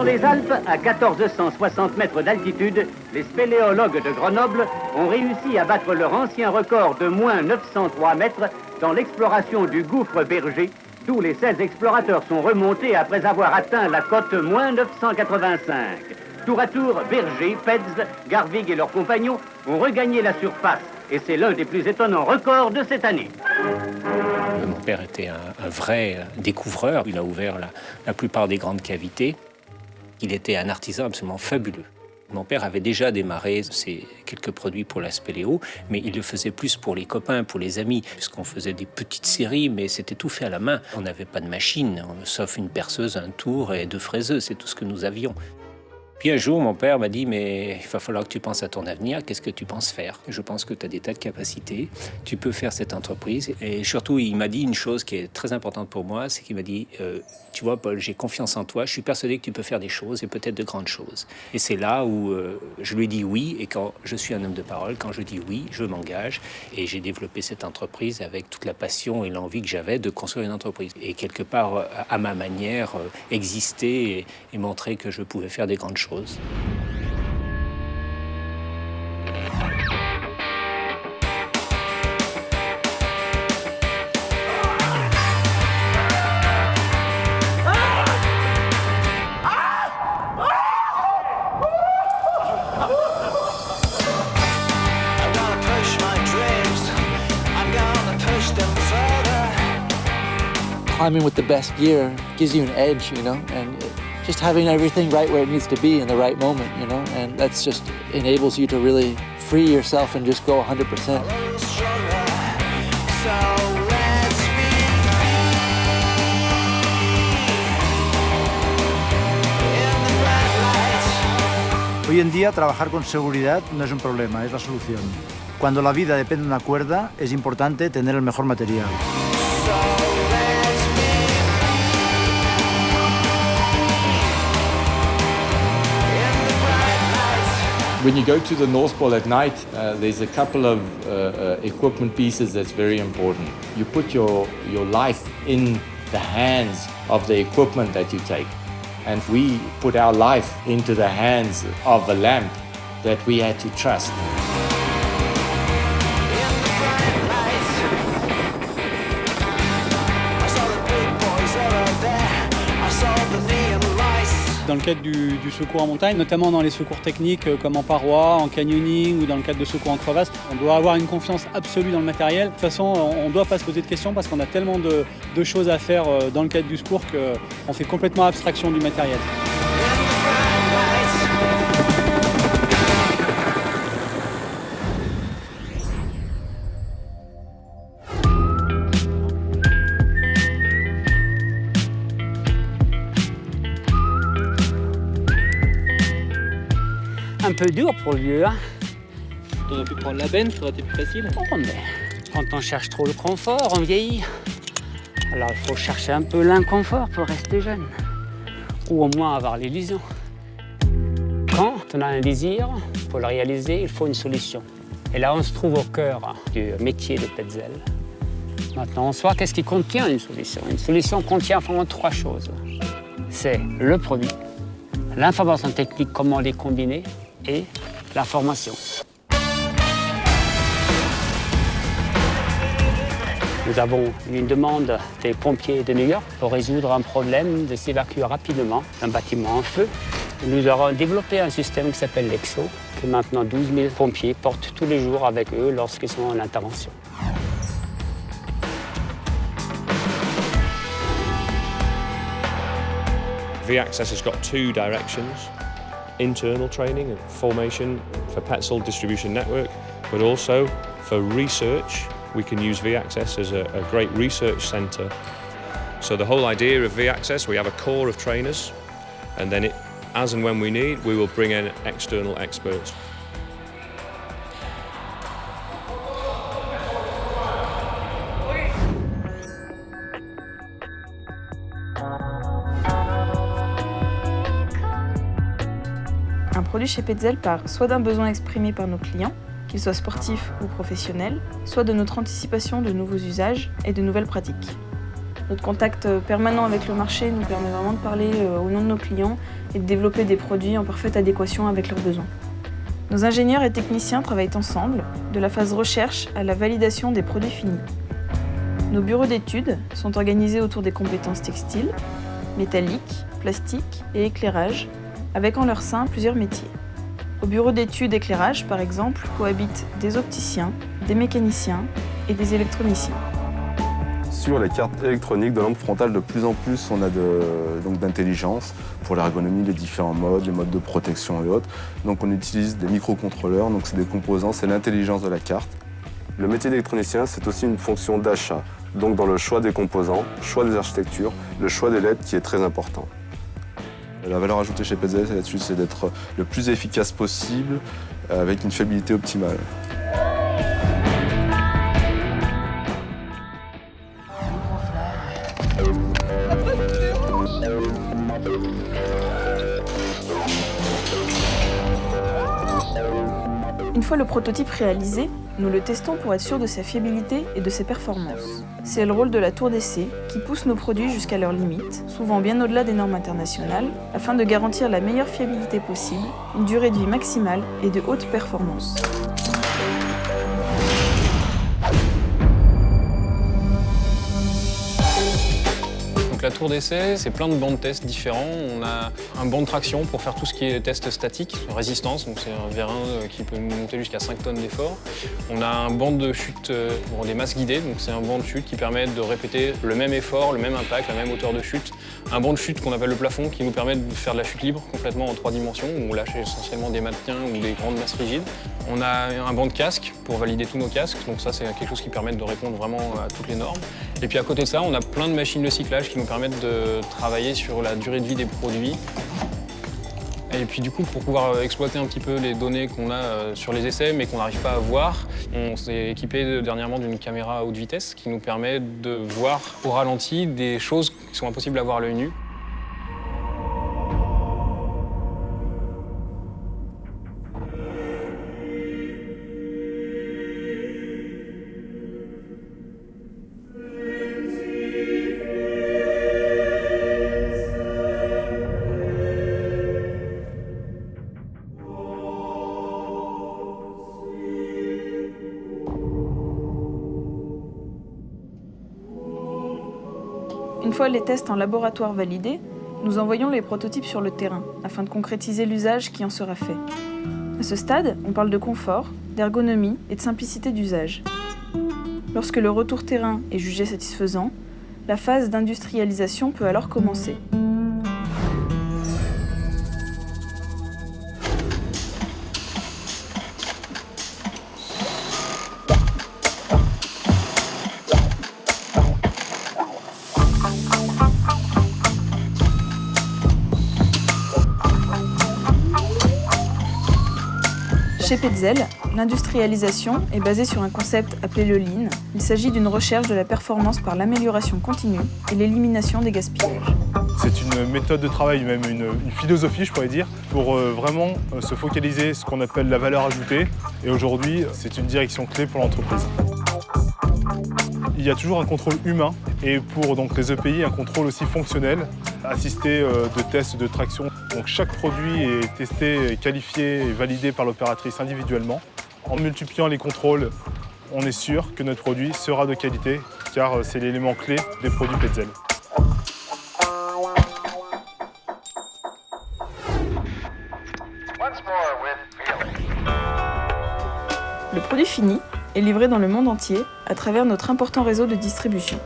Dans les Alpes, à 1460 mètres d'altitude, les spéléologues de Grenoble ont réussi à battre leur ancien record de moins 903 mètres dans l'exploration du gouffre Berger. Tous les 16 explorateurs sont remontés après avoir atteint la cote moins 985. Tour à tour, Berger, Pedz, Garvig et leurs compagnons ont regagné la surface. Et c'est l'un des plus étonnants records de cette année. Mon père était un vrai découvreur. Il a ouvert la plupart des grandes cavités. Il était un artisan absolument fabuleux. Mon père avait déjà démarré ces quelques produits pour la spéléo, mais il le faisait plus pour les copains, pour les amis, puisqu'on faisait des petites séries, mais c'était tout fait à la main. On n'avait pas de machine, sauf une perceuse, un tour et 2 fraiseuses, c'est tout ce que nous avions. Puis un jour, mon père m'a dit « Mais il va falloir que tu penses à ton avenir, qu'est-ce que tu penses faire ?» Je pense que tu as des tas de capacités, tu peux faire cette entreprise. Et surtout, il m'a dit une chose qui est très importante pour moi, c'est qu'il m'a dit « Tu vois, Paul, j'ai confiance en toi, je suis persuadé que tu peux faire des choses et peut-être de grandes choses. » Et c'est là où je lui ai dit oui, et quand je suis un homme de parole, quand je dis oui, je m'engage. Et j'ai développé cette entreprise avec toute la passion et l'envie que j'avais de construire une entreprise. Et quelque part, à ma manière, exister et montrer que je pouvais faire des grandes choses. Climbing with the best gear gives you an edge, you know, and just having everything right where it needs to be in the right moment, you know, and that's just enables you to really free yourself and just go 100%. Hoy en día trabajar con seguridad no es un problema, es la solución. Cuando la vida depende de una cuerda, es importante tener el mejor material. When you go to the North Pole at night, there's a couple of equipment pieces that's very important. You put your life in the hands of the equipment that you take. And we put our life into the hands of a lamp that we had to trust. Dans le cadre du secours en montagne, notamment dans les secours techniques comme en paroi, en canyoning ou dans le cadre de secours en crevasse, on doit avoir une confiance absolue dans le matériel. De toute façon, on ne doit pas se poser de questions parce qu'on a tellement de choses à faire dans le cadre du secours qu'on fait complètement abstraction du matériel. Un peu dur pour le vieux, hein. T'aurais pu prendre la benne, ça aurait été plus facile. Oh, mais quand on cherche trop le confort, on vieillit. Alors il faut chercher un peu l'inconfort pour rester jeune. Ou au moins avoir l'illusion. Quand on a un désir, pour le réaliser, il faut une solution. Et là, on se trouve au cœur du métier de Petzl. Maintenant, en soi, qu'est-ce qui contient une solution? Une solution contient vraiment 3 choses. C'est le produit, l'information technique, comment les combiner, et la formation. Nous avons eu une demande des pompiers de New York pour résoudre un problème de s'évacuer rapidement d'un bâtiment en feu. Nous avons développé un système qui s'appelle l'EXO, que maintenant 12 000 pompiers portent tous les jours avec eux lorsqu'ils sont en intervention. V-Access has got 2 directions. Internal training and formation for Petzl Distribution Network, but also for research. We can use V-Access as a great research centre. So the whole idea of V-Access, we have a core of trainers, and then as and when we need, we will bring in external experts. Un produit chez Petzl part soit d'un besoin exprimé par nos clients, qu'ils soient sportifs ou professionnels, soit de notre anticipation de nouveaux usages et de nouvelles pratiques. Notre contact permanent avec le marché nous permet vraiment de parler au nom de nos clients et de développer des produits en parfaite adéquation avec leurs besoins. Nos ingénieurs et techniciens travaillent ensemble, de la phase recherche à la validation des produits finis. Nos bureaux d'études sont organisés autour des compétences textiles, métalliques, plastiques et éclairage, avec en leur sein plusieurs métiers. Au bureau d'études éclairage, par exemple, cohabitent des opticiens, des mécaniciens et des électroniciens. Sur les cartes électroniques de lampe frontale, de plus en plus, on a d'intelligence pour l'ergonomie, les différents modes, les modes de protection et autres. Donc on utilise des microcontrôleurs, donc c'est des composants, c'est l'intelligence de la carte. Le métier d'électronicien, c'est aussi une fonction d'achat. Donc dans le choix des composants, choix des architectures, le choix des LED qui est très important. La valeur ajoutée chez Petzl là-dessus, c'est d'être le plus efficace possible avec une fiabilité optimale. Une fois le prototype réalisé, nous le testons pour être sûr de sa fiabilité et de ses performances. C'est le rôle de la tour d'essai qui pousse nos produits jusqu'à leurs limites, souvent bien au-delà des normes internationales, afin de garantir la meilleure fiabilité possible, une durée de vie maximale et de haute performance. Donc la tour d'essai, c'est plein de bancs de tests différents. On a un banc de traction pour faire tout ce qui est test statique, résistance, donc c'est un vérin qui peut monter jusqu'à 5 tonnes d'effort. On a un banc de chute pour les masses guidées, donc c'est un banc de chute qui permet de répéter le même effort, le même impact, la même hauteur de chute. Un banc de chute qu'on appelle le plafond qui nous permet de faire de la chute libre complètement en 3 dimensions, où on lâche essentiellement des mannequins ou des grandes masses rigides. On a un banc de casque pour valider tous nos casques, donc ça c'est quelque chose qui permet de répondre vraiment à toutes les normes. Et puis à côté de ça, on a plein de machines de cyclage qui nous permettent de travailler sur la durée de vie des produits. Et puis du coup, pour pouvoir exploiter un petit peu les données qu'on a sur les essais, mais qu'on n'arrive pas à voir, on s'est équipé dernièrement d'une caméra à haute vitesse qui nous permet de voir au ralenti des choses qui sont impossibles à voir à l'œil nu. Une fois les tests en laboratoire validés, nous envoyons les prototypes sur le terrain afin de concrétiser l'usage qui en sera fait. À ce stade, on parle de confort, d'ergonomie et de simplicité d'usage. Lorsque le retour terrain est jugé satisfaisant, la phase d'industrialisation peut alors commencer. Chez Petzl, l'industrialisation est basée sur un concept appelé le Lean. Il s'agit d'une recherche de la performance par l'amélioration continue et l'élimination des gaspillages. C'est une méthode de travail, même une philosophie, je pourrais dire, pour vraiment se focaliser sur ce qu'on appelle la valeur ajoutée. Et aujourd'hui, c'est une direction clé pour l'entreprise. Il y a toujours un contrôle humain et pour donc, les EPI, un contrôle aussi fonctionnel, assisté de tests de traction. Donc chaque produit est testé, qualifié et validé par l'opératrice individuellement. En multipliant les contrôles, on est sûr que notre produit sera de qualité, car c'est l'élément clé des produits Petzl. Le produit fini est livré dans le monde entier à travers notre important réseau de distribution.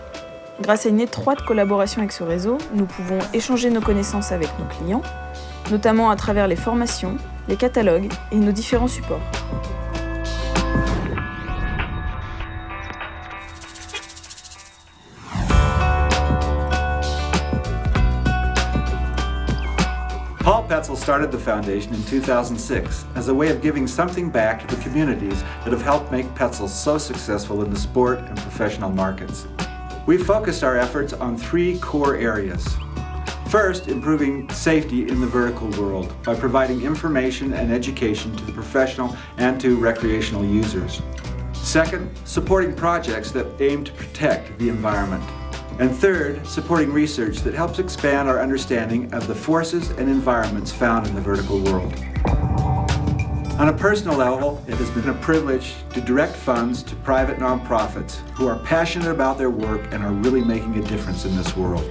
Grâce à une étroite collaboration avec ce réseau, nous pouvons échanger nos connaissances avec nos clients, notamment à travers les formations, les catalogues et nos différents supports. Paul Petzl started the foundation in 2006 as a way of giving something back to the communities that have helped make Petzl so successful in the sport and professional markets. We've focused our efforts on 3 core areas. First, improving safety in the vertical world by providing information and education to the professional and to recreational users. Second, supporting projects that aim to protect the environment. And third, supporting research that helps expand our understanding of the forces and environments found in the vertical world. On a personal level, it has been a privilege to direct funds to private nonprofits who are passionate about their work and are really making a difference in this world.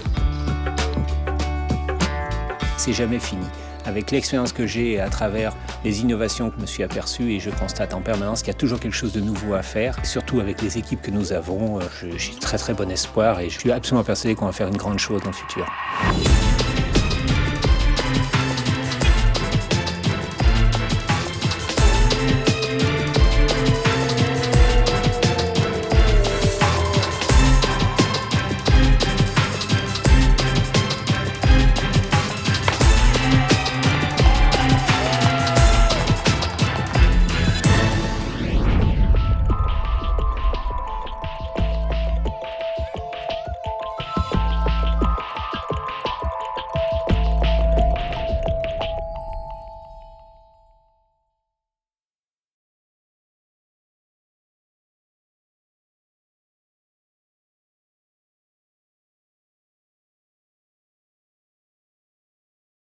C'est jamais fini. Avec l'expérience que j'ai à travers les innovations que je me suis aperçu et je constate en permanence qu'il y a toujours quelque chose de nouveau à faire. Et surtout avec les équipes que nous avons, j'ai très bon espoir et je suis absolument persuadé qu'on va faire une grande chose dans le futur.